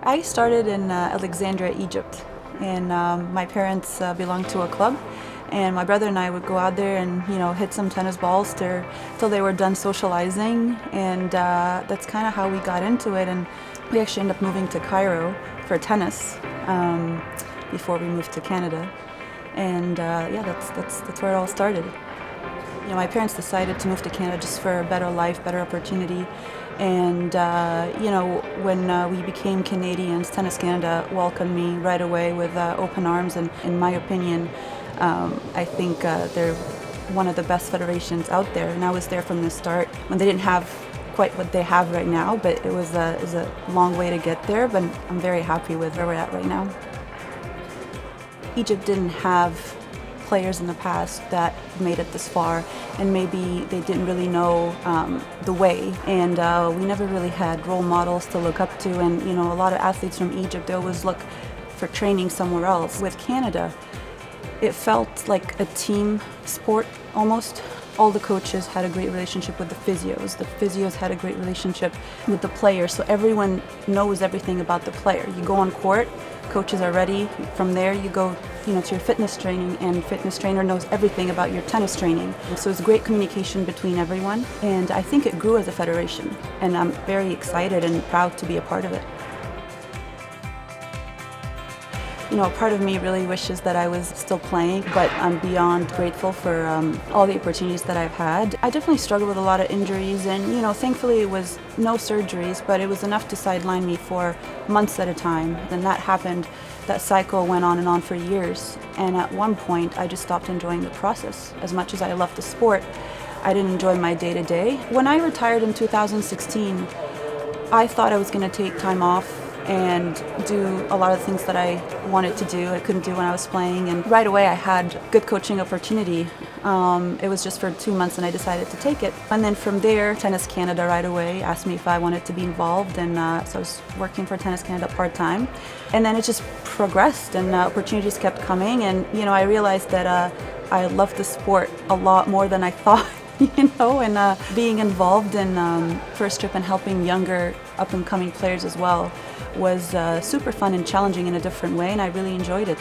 I started in Alexandria, Egypt, and my parents belonged to a club, and my brother and I would go out there and hit some tennis balls till they were done socializing, and that's kind of how we got into it. And we actually ended up moving to Cairo for tennis before we moved to Canada, and yeah, that's where it all started. My parents decided to move to Canada just for a better life, better opportunity. And, when we became Canadians, Tennis Canada welcomed me right away with open arms. And in my opinion, I think they're one of the best federations out there. And I was there from the start when they didn't have quite what they have right now, but it was a long way to get there. But I'm very happy with where we're at right now. Egypt didn't have players in the past that made it this far, and maybe they didn't really know the way, and we never really had role models to look up to. And a lot of athletes from Egypt, they always look for training somewhere else. With Canada, it felt like a team sport almost. All the coaches had a great relationship with the physios had a great relationship with the players, so everyone knows everything about the player. You go on court, coaches are ready. From there you go to your fitness training, and fitness trainer knows everything about your tennis training. And so it's great communication between everyone, and I think it grew as a federation, and I'm very excited and proud to be a part of it. Part of me really wishes that I was still playing, but I'm beyond grateful for all the opportunities that I've had. I definitely struggled with a lot of injuries, and thankfully it was no surgeries, but it was enough to sideline me for months at a time. Then that happened, that cycle went on and on for years, and at one point I just stopped enjoying the process. As much as I loved the sport, I didn't enjoy my day-to-day. When I retired in 2016, I thought I was going to take time off and do a lot of things that I wanted to do, I couldn't do when I was playing. And right away I had good coaching opportunity. It was just for 2 months, and I decided to take it. And then from there, Tennis Canada right away asked me if I wanted to be involved, and so I was working for Tennis Canada part-time. And then it just progressed, and opportunities kept coming, and I realized that I loved the sport a lot more than I thought. And being involved in First Trip and helping younger up-and-coming players as well was super fun and challenging in a different way, and I really enjoyed it.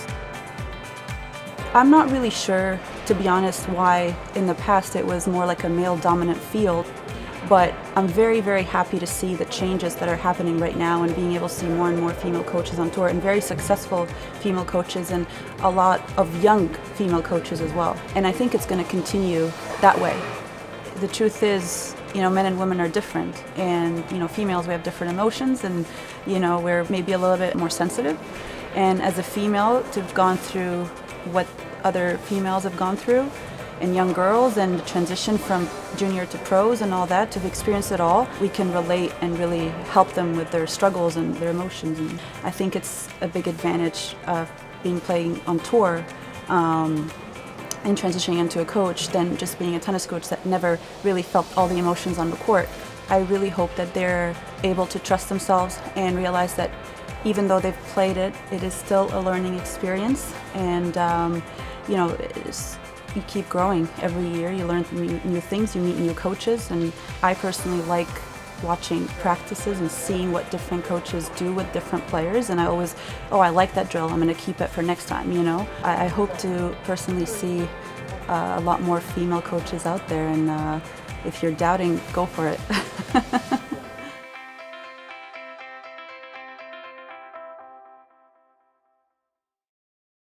I'm not really sure, to be honest, why in the past it was more like a male-dominant field, but I'm very, very happy to see the changes that are happening right now, and being able to see more and more female coaches on tour, and very successful female coaches, and a lot of young female coaches as well. And I think it's going to continue that way. The truth is, men and women are different, and females, we have different emotions, and we're maybe a little bit more sensitive. And as a female, to have gone through what other females have gone through, and young girls, and the transition from junior to pros and all that, to have experienced it all, we can relate and really help them with their struggles and their emotions. And I think it's a big advantage of playing on tour, and transitioning into a coach than just being a tennis coach that never really felt all the emotions on the court. I really hope that they're able to trust themselves and realize that even though they've played it, it is still a learning experience, and you keep growing every year. You learn new things, you meet new coaches, and I personally like watching practices and seeing what different coaches do with different players, and I always, I like that drill, I'm going to keep it for next time. I hope to personally see a lot more female coaches out there, and if you're doubting, go for it.